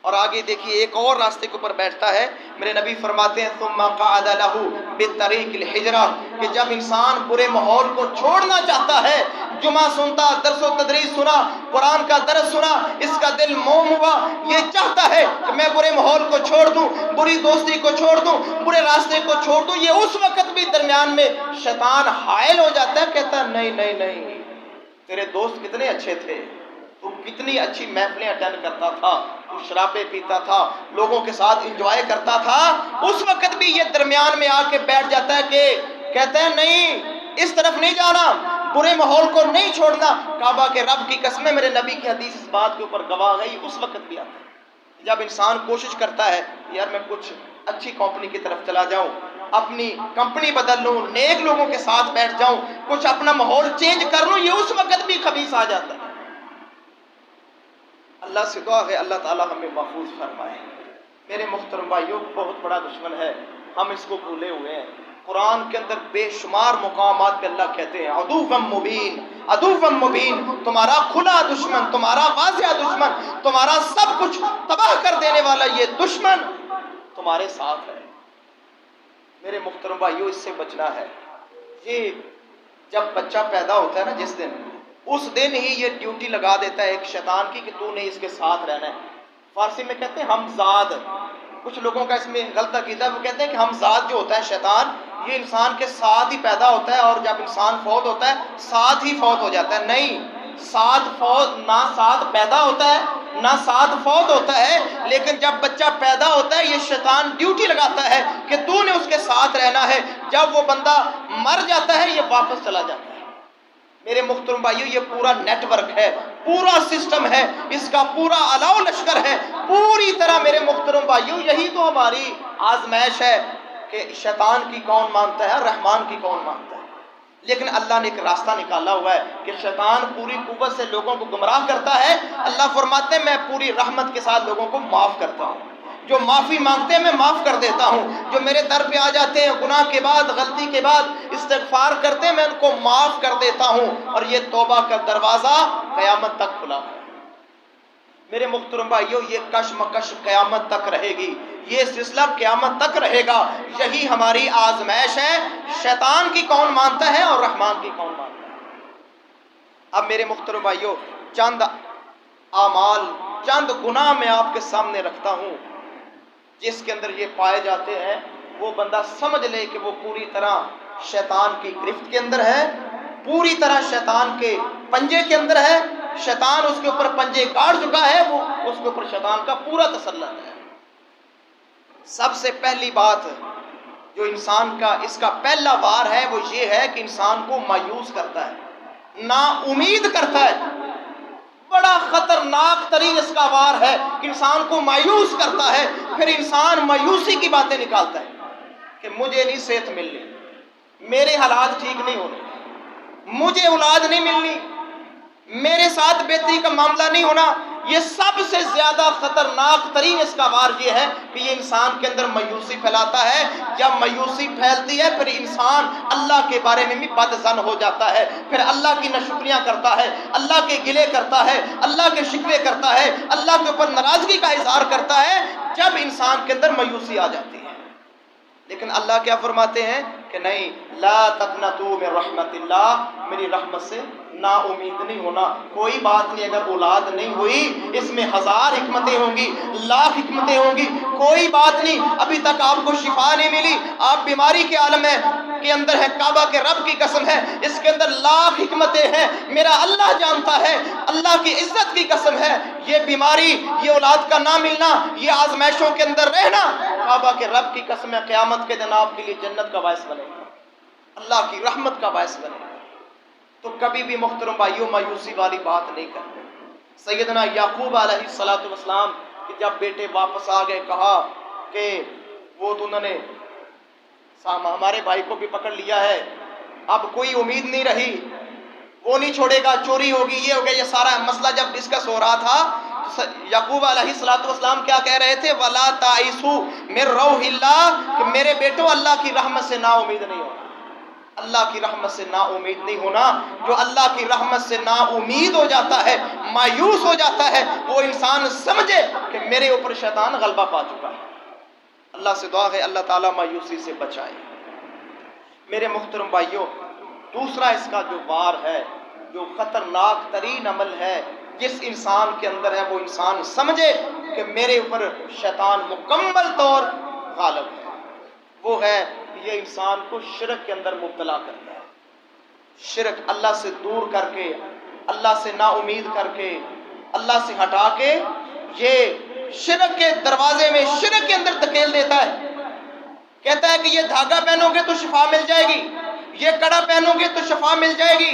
A: اور آگے دیکھیے ایک اور راستے کے اوپر بیٹھتا ہے. میرے نبی فرماتے ہیں ثم قعد له بالطريق الحجرہ، کہ جب انسان برے ماحول کو چھوڑنا چاہتا ہے، جمعہ سنتا، درس و تدریس سنا، قرآن کا درس سنا، اس کا دل موم ہوا، یہ چاہتا ہے کہ میں برے ماحول کو چھوڑ دوں، بری دوستی کو چھوڑ دوں، برے راستے کو چھوڑ دوں، یہ اس وقت بھی درمیان میں شیطان حائل ہو جاتا ہے، کہتا ہے نہیں نہیں نہیں، تیرے دوست کتنے اچھے تھے، تو کتنی اچھی محفلیں اٹینڈ کرتا تھا، تو شرابیں پیتا تھا، لوگوں کے ساتھ انجوائے کرتا تھا، اس وقت بھی یہ درمیان میں آ کے بیٹھ جاتا ہے کہ کہتا ہے نہیں، اس طرف نہیں جانا، برے ماحول کو نہیں چھوڑنا. کعبہ کے رب کی قسم ہے، میرے نبی کی حدیث اس بات کے اوپر گواہ گئی. اس وقت بھی آتا ہے جب انسان کوشش کرتا ہے یار میں کچھ اچھی کمپنی کی طرف چلا جاؤں، اپنی کمپنی بدل لوں، نیک لوگوں کے ساتھ بیٹھ جاؤں، کچھ اپنا ماحول چینج کر لوں، یہ اس وقت بھی خبیث آ جاتا ہے. اللہ سے دعا ہے اللہ تعالی ہمیں محفوظ فرمائے. میرے محترم بھائیوں، بہت بڑا دشمن ہے، ہم اس کو بھولے ہوئے ہیں. قرآن کے اندر بے شمار مقامات پہ اللہ کہتے ہیں عدوّم مبین، عدوّم مبین، تمہارا کھلا دشمن، تمہارا واضح دشمن، تمہارا سب کچھ تباہ کر دینے والا یہ دشمن تمہارے ساتھ ہے. میرے محترم بھائیوں، اس سے بچنا ہے. یہ جب بچہ پیدا ہوتا ہے نا، جس دن، اس دن ہی یہ ڈیوٹی لگا دیتا ہے ایک شیطان کی کہ تو نے اس کے ساتھ رہنا ہے. فارسی میں کہتے ہیں ہمزاد. کچھ لوگوں کا اس میں غلط عقیدہ، وہ کہتے ہیں کہ ہمزاد جو ہوتا ہے شیطان، یہ انسان کے ساتھ ہی پیدا ہوتا ہے اور جب انسان فوت ہوتا ہے ساتھ ہی فوت ہو جاتا ہے. نہیں، نہ ساتھ پیدا ہوتا ہے نہ ساتھ فوت ہوتا ہے، لیکن جب بچہ پیدا ہوتا ہے یہ شیطان ڈیوٹی لگاتا ہے کہ تو نے اس کے ساتھ رہنا ہے. جب وہ بندہ مر جاتا ہے یہ واپس چلا جاتا ہے. میرے محترم بھائیو، یہ پورا نیٹ ورک ہے، پورا سسٹم ہے، اس کا پورا الاؤ لشکر ہے پوری طرح. میرے محترم بھائیو، یہی تو ہماری آزمائش ہے کہ شیطان کی کون مانتا ہے، رحمان کی کون مانتا ہے. لیکن اللہ نے ایک راستہ نکالا ہوا ہے کہ شیطان پوری قوت سے لوگوں کو گمراہ کرتا ہے. اللہ فرماتے ہیں میں پوری رحمت کے ساتھ لوگوں کو معاف کرتا ہوں. جو معافی مانگتے ہیں میں معاف کر دیتا ہوں. جو میرے در پہ آ جاتے ہیں گناہ کے بعد، غلطی کے بعد استغفار کرتے ہیں، میں ان کو معاف کر دیتا ہوں. اور یہ توبہ کا دروازہ قیامت تک کھلا ہے. میرے محترم بھائیو، یہ کشمکش قیامت تک رہے گی، یہ سلسلہ قیامت تک رہے گا. یہی ہماری آزمائش ہے، شیطان کی کون مانتا ہے اور رحمان کی کون مانتا ہے. اب میرے محترم بھائیو، چند اعمال، چند گناہ میں آپ کے سامنے رکھتا ہوں جس کے اندر یہ پائے جاتے ہیں، وہ بندہ سمجھ لے کہ وہ پوری طرح شیطان کی گرفت کے اندر ہے، پوری طرح شیطان کے پنجے کے اندر ہے. شیطان اس کے اوپر پنجے گاڑ چکا ہے، وہ اس کے اوپر شیطان کا پورا تسلط ہے. سب سے پہلی بات جو انسان کا اس کا پہلا وار ہے وہ یہ ہے کہ انسان کو مایوس کرتا ہے، نا امید کرتا ہے. بڑا خطرناک ترین اس کا وار ہے کہ انسان کو مایوس کرتا ہے. پھر انسان مایوسی کی باتیں نکالتا ہے کہ مجھے نہیں صحت ملنی، میرے حالات ٹھیک نہیں ہونے، مجھے اولاد نہیں ملنی، میرے ساتھ بہتری کا معاملہ نہیں ہونا. یہ سب سے زیادہ خطرناک ترین اس کا وار یہ ہے کہ یہ انسان کے اندر مایوسی پھیلاتا ہے. جب مایوسی پھیلتی ہے پھر انسان اللہ کے بارے میں بھی بد ظن ہو جاتا ہے، پھر اللہ کی ناشکریاں کرتا ہے، اللہ کے گلے کرتا ہے، اللہ کے شکوے کرتا ہے، اللہ کے اوپر ناراضگی کا اظہار کرتا ہے جب انسان کے اندر مایوسی آ جاتی ہے. لیکن اللہ کیا فرماتے ہیں کہ نہیں، لا تقنطوا من رحمت اللہ، میری رحمت سے نا امید نہیں ہونا. کوئی بات نہیں، اگر اولاد نہیں ہوئی اس میں 1000 حکمتیں ہوں گی، لاکھ حکمتیں ہوں گی، کوئی بات نہیں. ابھی تک آپ کو شفا نہیں ملی، آپ بیماری کے عالم کے اندر ہے، کعبہ کے رب کی قسم ہے اس کے اندر لاکھ حکمتیں ہیں، میرا اللہ جانتا ہے، اللہ کی عزت کی قسم ہے. یہ بیماری، یہ اولاد کا نہ ملنا، یہ آزمائشوں کے اندر رہنا، کعبہ کے رب کی قسم ہے قیامت کے دن آپ کے لیے جنت کا باعث بنے گا، اللہ کی رحمت کا باعث بنے گا. تو کبھی بھی محترم بھائیوں مایوسی والی بات نہیں کرتے. سیدنا یعقوب علیہ السلام کہ جب بیٹے واپس آ گئے، کہا کہ وہ تو انہوں نے ہمارے بھائی کو بھی پکڑ لیا ہے، اب کوئی امید نہیں رہی، وہ نہیں چھوڑے گا، چوری ہوگی، یہ ہو گیا. یہ سارا مسئلہ جب ڈسکس ہو رہا تھا، یعقوب علیہ السلام کیا کہہ رہے تھے؟ وَلَا تَعِسُوا مِن رَوْحِ اللَّهِ، کہ میرے بیٹو اللہ کی رحمت سے نا امید نہیں ہونا. اللہ کی رحمت سے نا امید نہیں ہونا۔ جو اللہ کی رحمت سے نا امید ہو جاتا ہے، مایوس ہو جاتا ہے، وہ انسان سمجھے کہ میرے اوپر شیطان غلبہ پا چکا ہے۔ اللہ سے دعا ہے اللہ تعالیٰ مایوسی سے بچائے۔ میرے محترم بھائیوں، دوسرا اس کا جو وار ہے، جو خطرناک ترین عمل ہے جس انسان کے اندر ہے، وہ انسان سمجھے کہ میرے اوپر شیطان مکمل طور غالب ہے، وہ ہے یہ انسان کو شرک کے اندر مبتلا کرتا ہے۔ شرک اللہ سے دور کر کے، اللہ سے نا امید کر کے، اللہ سے ہٹا کے، یہ شرک کے دروازے میں شرک کے اندر دھکیل دیتا ہے۔ کہتا ہے کہ یہ دھاگا پہنو گے تو شفا مل جائے گی، یہ کڑا پہنو گے تو شفا مل جائے گی،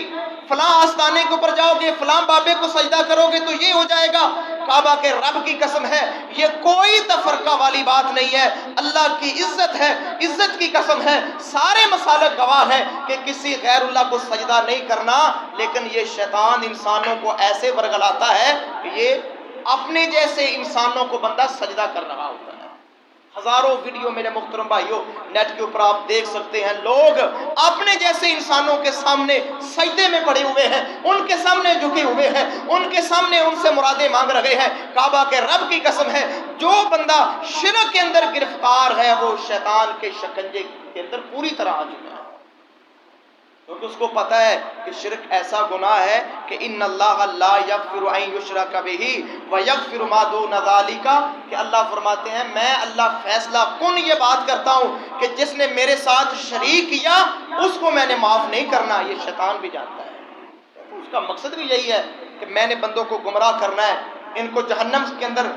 A: فلاں آستانے کے اوپر جاؤ گے، فلاں بابے کو سجدہ کرو گے تو یہ ہو جائے گا۔ کعبہ کے رب کی قسم ہے، یہ کوئی تفرقہ والی بات نہیں ہے، اللہ کی عزت ہے، عزت کی قسم ہے، سارے مسالک گواہ ہیں کہ کسی غیر اللہ کو سجدہ نہیں کرنا، لیکن یہ شیطان انسانوں کو ایسے ورگلاتا ہے کہ یہ اپنے جیسے انسانوں کو بندہ سجدہ کر رہا ہوتا ہے۔ ہزاروں ویڈیو میرے محترم بھائیوں نیٹ کے اوپر آپ دیکھ سکتے ہیں، لوگ اپنے جیسے انسانوں کے سامنے سجدے میں پڑے ہوئے ہیں، ان کے سامنے جھکے ہوئے ہیں، ان کے سامنے ان سے مرادیں مانگ رہے ہیں۔ کعبہ کے رب کی قسم ہے، جو بندہ شرک کے اندر گرفتار ہے وہ شیطان کے شکنجے کے اندر پوری طرح آ چکا ہے، کیونکہ اس کو پتہ ہے کہ شرک ایسا گناہ ہے کہ ان اللہ لا یغفر ان یشرک بہ ویغفر ما دون ذلک، کہ اللہ فرماتے ہیں میں اللہ فیصلہ کن یہ بات کرتا ہوں کہ جس نے میرے ساتھ شریک کیا اس کو میں نے معاف نہیں کرنا۔ یہ شیطان بھی جانتا ہے، اس کا مقصد بھی یہی ہے کہ میں نے بندوں کو گمراہ کرنا ہے، ان کو جہنم کے اندر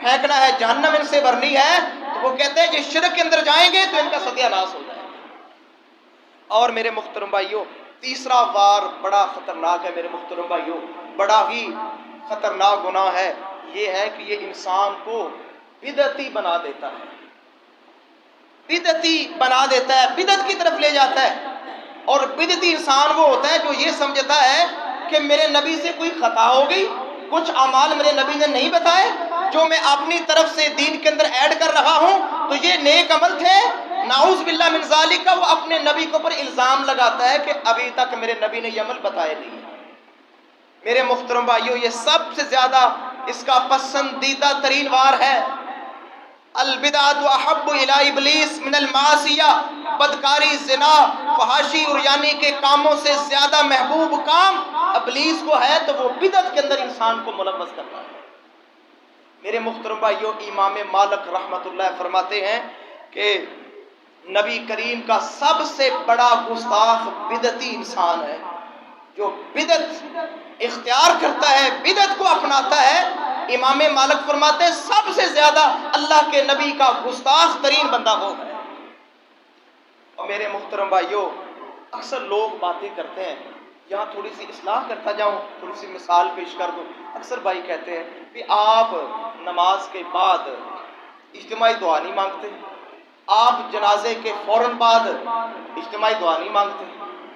A: پھینکنا ہے، جہنم ان سے بھرنی ہے، تو وہ کہتے ہیں کہ شرک کے اندر جائیں گے تو ان کا ستیہ ناش ہو جائے گا۔ اور میرے محترم بھائیوں، تیسرا وار بڑا خطرناک ہے میرے محترم بھائیوں، بڑا ہی خطرناک گناہ ہے، یہ ہے کہ یہ انسان کو بدعتی بنا دیتا ہے، بدعتی بنا دیتا ہے، بدعت کی طرف لے جاتا ہے۔ اور بدعتی انسان وہ ہوتا ہے جو یہ سمجھتا ہے کہ میرے نبی سے کوئی خطا ہو گئی، کچھ اعمال میرے نبی نے نہیں بتائے، جو میں اپنی طرف سے دین کے اندر ایڈ کر رہا ہوں تو یہ نیک عمل تھے، نعوذ باللہ من ذالک، وہ اپنے نبی کے اوپر الزام لگاتا ہے کہ ابھی تک میرے نبی نے یہ عمل بتائے نہیں۔ میرے محترم بھائیوں، یہ سب سے زیادہ اس کا پسندیدہ ترین وار ہے۔ البدعۃ احب الی ابلیس من المعصیہ، بدکاری، زنا، فحاشی اور یعنی کے کاموں سے زیادہ محبوب کام ابلیس کو ہے تو وہ بدعت کے اندر انسان کو ملوث کرتا ہے۔ میرے محترم بھائیوں، امام مالک رحمۃ اللہ فرماتے ہیں کہ نبی کریم کا سب سے بڑا گستاخ بدعتی انسان ہے، جو بدعت اختیار کرتا ہے، بدعت کو اپناتا ہے۔ امام مالک فرماتے ہیں سب سے زیادہ اللہ کے نبی کا گستاخ ترین بندہ وہ ہے۔ اور میرے محترم بھائیوں، اکثر لوگ باتیں کرتے ہیں، یہاں تھوڑی سی اصلاح کرتا جاؤں، تھوڑی سی مثال پیش کر دوں۔ اکثر بھائی کہتے ہیں کہ آپ نماز کے بعد اجتماعی دعا نہیں مانگتے، آپ جنازے کے فوراً بعد اجتماعی دعا نہیں مانگتے،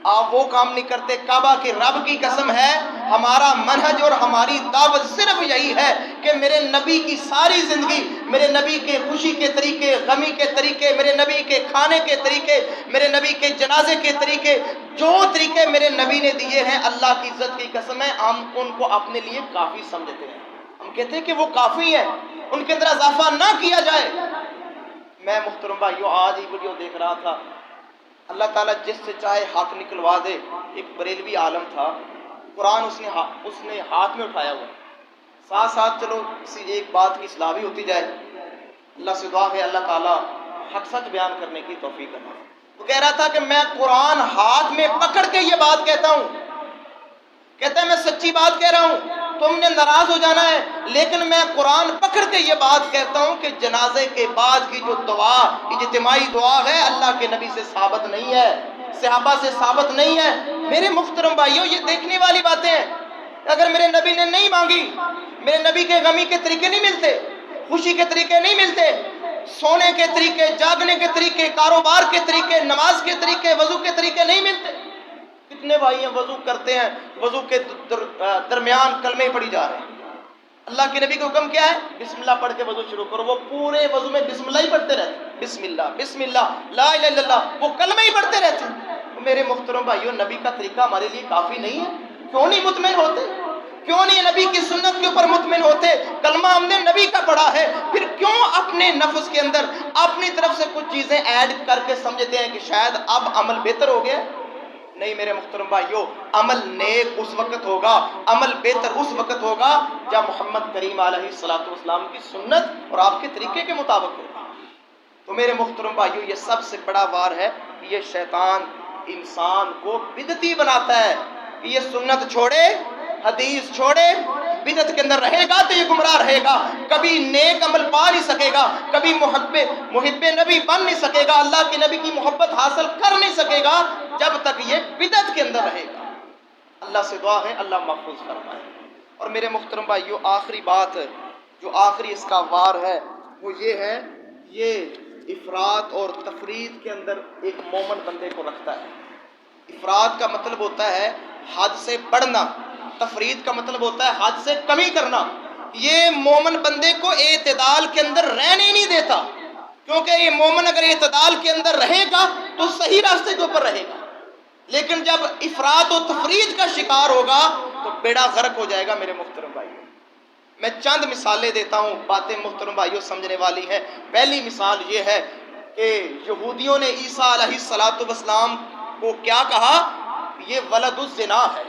A: آپ وہ کام نہیں کرتے۔ کعبہ کے رب کی قسم ہے، ہمارا منہج اور ہماری دعوت صرف یہی ہے کہ میرے نبی کی ساری زندگی، میرے نبی کے خوشی کے طریقے، غمی کے طریقے، میرے نبی کے کھانے کے طریقے، میرے نبی کے جنازے کے طریقے، جو طریقے میرے نبی نے دیے ہیں، اللہ کی عزت کی قسم ہے ہم ان کو اپنے لیے کافی سمجھتے ہیں۔ ہم کہتے ہیں کہ وہ کافی ہیں، ان کے اندر اضافہ نہ کیا جائے۔ میں محترم بھائیوں آج ہی ویڈیو دیکھ رہا تھا، اللہ تعالیٰ جس سے چاہے حق نکلوا دے۔ ایک بریلوی عالم تھا، قرآن اس نے ہاتھ میں اٹھایا ہوا، ساتھ ساتھ چلو کسی ایک بات کی اصلاح بھی ہوتی جائے۔ اللہ سے دعا ہے اللہ تعالیٰ حق سچ بیان کرنے کی توفیق عطا۔ وہ کہہ رہا تھا کہ میں قرآن ہاتھ میں پکڑ کے یہ بات کہتا ہوں، کہتا ہے میں سچی بات کہہ رہا ہوں، تم نے ناراض ہو جانا ہے، لیکن میں قرآن پکڑ کے یہ بات کہتا ہوں کہ جنازے کے بعد کی جو دعا اجتماعی دعا ہے اللہ کے نبی سے ثابت نہیں ہے، صحابہ سے ثابت نہیں ہے۔ میرے محترم بھائیوں، یہ دیکھنے والی باتیں ہیں۔ اگر میرے نبی نے نہیں مانگی، میرے نبی کے غمی کے طریقے نہیں ملتے، خوشی کے طریقے نہیں ملتے، سونے کے طریقے، جاگنے کے طریقے، کاروبار کے طریقے، نماز کے طریقے، وضو کے طریقے نہیں ملتے۔ کتنے بھائی ہیں وضو کرتے ہیں، وضو کے درمیان کلمے پڑھی جا رہے ہیں۔ اللہ کے نبی کا حکم کیا ہے؟ بسم اللہ پڑھ کے وضو شروع کرو۔ وہ پورے وضو میں بسم اللہ ہی پڑھتے رہتے ہیں، بسم اللہ بسم اللہ لا الہ الا اللہ، وہ کلمے ہی پڑھتے رہتے ہیں۔ میرے محترم بھائیوں نبی کا طریقہ ہمارے لیے کافی نہیں ہے؟ کیوں نہیں مطمئن ہوتے؟ کیوں نہیں نبی کی سنت کے اوپر مطمئن ہوتے؟ کلمہ ہم نے نبی کا پڑھا ہے، پھر کیوں اپنے نفس کے اندر اپنی طرف سے کچھ چیزیں ایڈ کر کے سمجھتے ہیں کہ شاید اب عمل بہتر ہو گیا؟ نہیں میرے محترم بھائیوں، عمل نیک اس وقت ہوگا، عمل بہتر اس وقت ہوگا جب محمد کریم علیہ الصلوۃ والسلام کی سنت اور آپ کے طریقے کے مطابق ہوگا۔ تو میرے محترم بھائیوں یہ سب سے بڑا وار ہے کہ یہ شیطان انسان کو بدعتی بناتا ہے کہ یہ سنت چھوڑے، حدیث چھوڑے، بدعت کے اندر رہے گا تو یہ گمراہ رہے گا، کبھی نیک عمل پا نہیں سکے گا، کبھی محب نبی بن نہیں سکے گا، اللہ کے نبی کی محبت حاصل کر نہیں سکے گا جب تک یہ بدعت کے اندر رہے گا۔ اللہ سے دعا ہے اللہ محفوظ فرمائے۔ اور میرے محترم بھائیوں آخری بات جو آخری اس کا وار ہے وہ یہ ہے، یہ افراط اور تفرید کے اندر ایک مومن بندے کو رکھتا ہے۔ افراط کا مطلب ہوتا ہے حد سے بڑھنا، تفرید کا مطلب ہوتا ہے حد سے کمی کرنا۔ یہ مومن بندے کو اعتدال کے اندر رہنے نہیں دیتا، کیونکہ یہ مومن اگر اعتدال کے اندر رہے گا تو صحیح راستے کے اوپر رہے گا، لیکن جب افراط و تفرید کا شکار ہوگا تو بیڑا غرق ہو جائے گا۔ میرے محترم بھائیوں میں چند مثالیں دیتا ہوں، باتیں محترم بھائیوں سمجھنے والی ہیں۔ پہلی مثال یہ ہے کہ یہودیوں نے عیسیٰ علیہ الصلوۃ والسلام کو کیا کہا؟ یہ ولد الزنا ہے،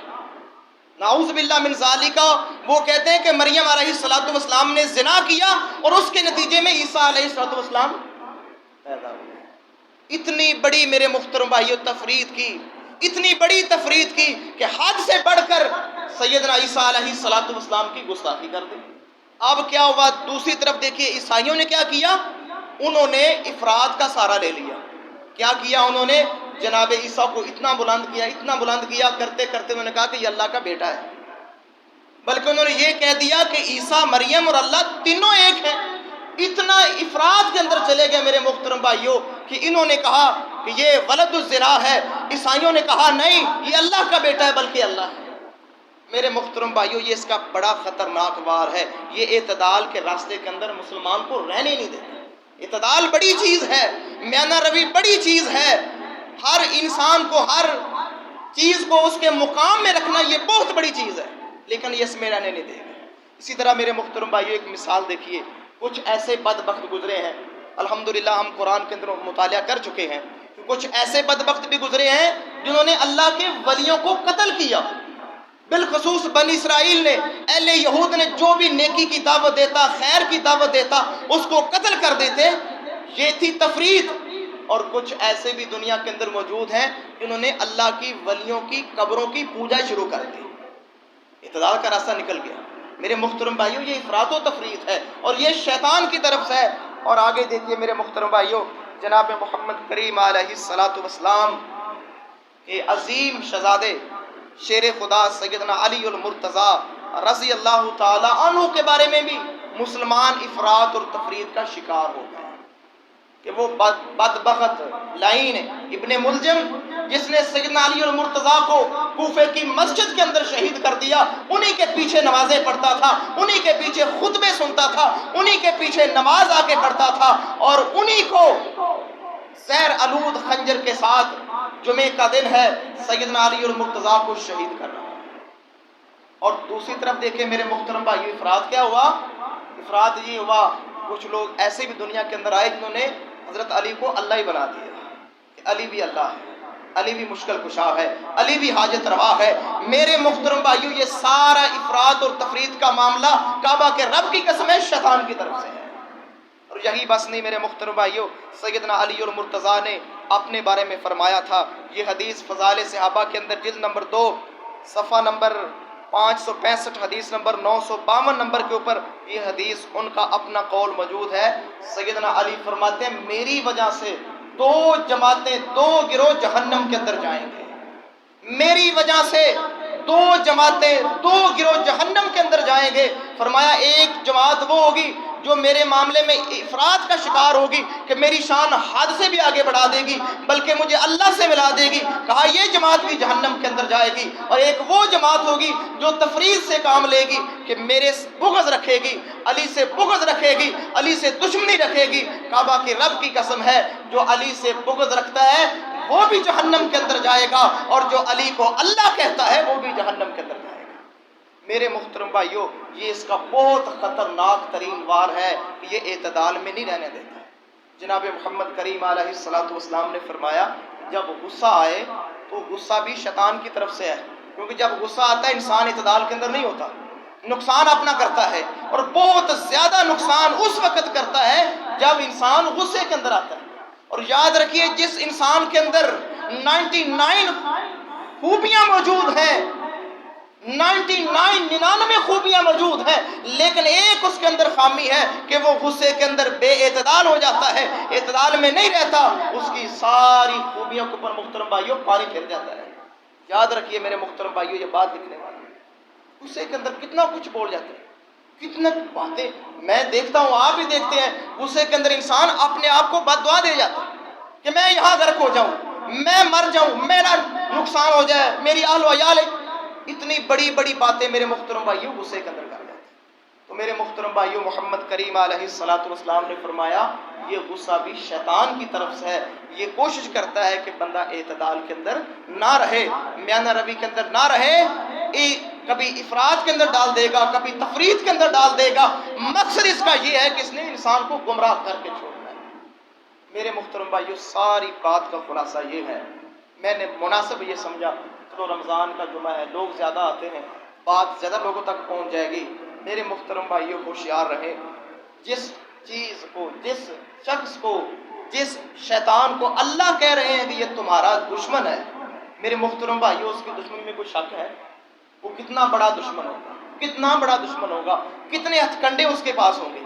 A: نعوذ باللہ من ذالک۔ وہ کہتے ہیں کہ مریم علیہ الصلوۃ والسلام نے زنا کیا اور اس کے نتیجے میں عیسیٰ علیہ الصلوۃ والسلام پیدا ہوئے۔ اتنی بڑی میرے محترم بھائیوں تفرید کی، اتنی بڑی تفرید کی کہ حد سے بڑھ کر سیدنا عیسیٰ علیہ الصلوۃ والسلام کی گستاخی کر دی۔ اب کیا ہوا؟ دوسری طرف دیکھیے عیسائیوں نے کیا کیا؟ انہوں نے افراد کا سہارا لے لیا۔ کیا کیا انہوں نے؟ جناب عیسیٰ کو اتنا بلند کیا، اتنا بلند کیا، کرتے کرتے انہوں نے کہا کہ یہ اللہ کا بیٹا ہے، بلکہ انہوں نے یہ کہہ دیا کہ عیسیٰ، مریم اور اللہ تینوں ایک ہیں۔ اتنا افراد کے اندر چلے گئے میرے محترم بھائیوں کہ انہوں نے کہا کہ یہ ولد الزنا ہے، عیسائیوں نے کہا نہیں یہ اللہ کا بیٹا ہے بلکہ اللہ ہے۔ میرے محترم بھائیوں یہ اس کا بڑا خطرناک وار ہے، یہ اعتدال کے راستے کے اندر مسلمان کو رہنے نہیں دیتا۔ اعتدال بڑی چیز ہے، میانہ روی بڑی چیز ہے، ہر انسان کو ہر چیز کو اس کے مقام میں رکھنا یہ بہت بڑی چیز ہے، لیکن یہ اس میں رہنے نہیں دے گا۔ اسی طرح میرے محترم بھائیوں ایک مثال دیکھیے، کچھ ایسے بدبخت گزرے ہیں، الحمدللہ ہم قرآن کے اندر مطالعہ کر چکے ہیں، کچھ ایسے بدبخت بھی گزرے ہیں جنہوں نے اللہ کے ولیوں کو قتل کیا۔ بالخصوص بنی اسرائیل نے، اہل یہود نے جو بھی نیکی کی دعوت دیتا، خیر کی دعوت دیتا، اس کو قتل کر دیتے۔ یہ تھی تفرید۔ اور کچھ ایسے بھی دنیا کے اندر موجود ہیں جنہوں نے اللہ کی ولیوں کی قبروں کی پوجا شروع کر دی۔ اعتدال کا راستہ نکل گیا۔ میرے محترم بھائیوں یہ افراط و تفرید ہے اور یہ شیطان کی طرف سے ہے۔ اور آگے دیکھیے میرے محترم بھائیوں، جناب محمد کریم علیہ الصلوۃ والسلام کے عظیم شہزادے شیر خدا سیدنا علی المرتضیٰ رضی اللہ تعالی عنہ کے بارے میں بھی مسلمان افراط اور تفرید کا شکار ہو گئے کہ وہ بدبخت لعین ابن ملجم جس نے سیدنا علی المرتضیٰ کو کوفے کی مسجد کے اندر شہید کر دیا، انہی کے پیچھے نمازیں پڑھتا تھا، انہی کے پیچھے خطبے سنتا تھا، انہی کے پیچھے نماز آ کے پڑھتا تھا، اور انہی کو زہر آلود خنجر کے ساتھ جمعے کا دن ہے سیدنا علی المرتضیٰ کو شہید کر رہا۔ اور دوسری طرف دیکھیں میرے محترم بھائیو افراد کیا ہوا؟ افراد یہ ہوا کچھ لوگ ایسے بھی دنیا کے اندر آئے جنہوں نے حضرت علی کو اللہ ہی بنا دیا کہ علی بھی اللہ ہے، علی بھی مشکل کشا ہے، علی بھی حاجت روا ہے۔ میرے محترم بھائیو یہ سارا افراد اور تفرید کا معاملہ کعبہ کے رب کی قسم ہے شیطان کی طرف سے ہے۔ اور یہی بس نہیں میرے محترم بھائیو، سیدنا علی المرتضیٰ نے اپنے بارے میں فرمایا تھا، یہ حدیث فضائل صحابہ کے اندر جلد نمبر 2 صفحہ نمبر 565 حدیث نمبر 952 نمبر کے اوپر یہ حدیث ان کا اپنا قول موجود ہے۔ سیدنا علی فرماتے ہیں میری وجہ سے 2 جماعتیں 2 گروہ جہنم کے اندر جائیں گے، میری وجہ سے 2 جماعتیں 2 گروہ جہنم کے اندر جائیں گے۔ فرمایا ایک جماعت وہ ہوگی جو میرے معاملے میں افراد کا شکار ہوگی کہ میری شان حد سے بھی آگے بڑھا دے گی بلکہ مجھے اللہ سے ملا دے گی، کہا یہ جماعت بھی جہنم کے اندر جائے گی۔ اور ایک وہ جماعت ہوگی جو تفرید سے کام لے گی کہ میرے بغض رکھے گی، علی سے بغض رکھے گی، علی سے دشمنی رکھے گی۔ کعبہ کے رب کی قسم ہے جو علی سے بغض رکھتا ہے وہ بھی جہنم کے اندر جائے گا، اور جو علی کو اللہ کہتا ہے وہ بھی جہنم کے اندر جائے گا۔ میرے محترم بھائیو، یہ اس کا بہت خطرناک ترین وار ہے کہ یہ اعتدال میں نہیں رہنے دیتا ہے۔ جناب محمد کریم علیہ الصلوۃ والسلام نے فرمایا جب غصہ آئے تو غصہ بھی شیطان کی طرف سے ہے، کیونکہ جب غصہ آتا ہے انسان اعتدال کے اندر نہیں ہوتا، نقصان اپنا کرتا ہے، اور بہت زیادہ نقصان اس وقت کرتا ہے جب انسان غصے کے اندر آتا ہے۔ اور یاد رکھیے، جس انسان کے اندر 99 خوبیاں موجود ہیں، 99 خوبیاں موجود ہیں، لیکن ایک اس کے اندر خامی ہے کہ وہ غصے کے اندر بے اعتدال ہو جاتا ہے، اعتدال میں نہیں رہتا، اس کی ساری خوبیوں کے اوپر محترم بھائیوں پانی پھر جاتا ہے۔ یاد رکھیے میرے محترم بھائیوں، یہ بات لکھنے والی ہے، غصے کے اندر کتنا کچھ بول جاتے ہیں، کتنا باتیں میں دیکھتا ہوں، آپ بھی دیکھتے ہیں، غصے کے اندر انسان اپنے آپ کو بد دعا دے جاتا ہے کہ میں یہاں غرق ہو جاؤں، میں مر جاؤں، میرا نقصان ہو جائے، میری اہل و عیال، اتنی بڑی بڑی باتیں میرے محترم بھائیوں غصے کے اندر کر جاتے ہیں۔ تو میرے محترم بھائیوں، محمد کریم علیہ الصلوۃ والسلام نے فرمایا یہ غصہ بھی شیطان کی طرف سے ہے، یہ کوشش کرتا ہے کہ بندہ اعتدال کے اندر نہ رہے، میانہ روی کے اندر نہ رہے، کبھی افراد کے اندر ڈال دے گا، کبھی تفرید کے اندر ڈال دے گا، مقصد اس کا یہ ہے کہ اس نے انسان کو گمراہ کر کے چھوڑنا ہے۔ میرے محترم بھائیوں، ساری بات کا خلاصہ یہ ہے، میں نے مناسب یہ سمجھا چلو رمضان کا جمعہ ہے، لوگ زیادہ آتے ہیں، بات زیادہ لوگوں تک پہنچ جائے گی۔ میرے محترم بھائیوں، ہوشیار رہیں، جس چیز کو، جس شخص کو، جس شیطان کو اللہ کہہ رہے ہیں کہ یہ تمہارا دشمن ہے، میرے محترم بھائیوں اس کی دشمنی میں کوئی شک ہے؟ وہ کتنا بڑا دشمن ہوگا، کتنا بڑا دشمن ہوگا، کتنے ہتھ کنڈے اس کے پاس ہوں گے،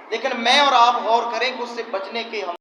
A: لیکن میں اور آپ غور کریں کہ اس سے بچنے کے ہم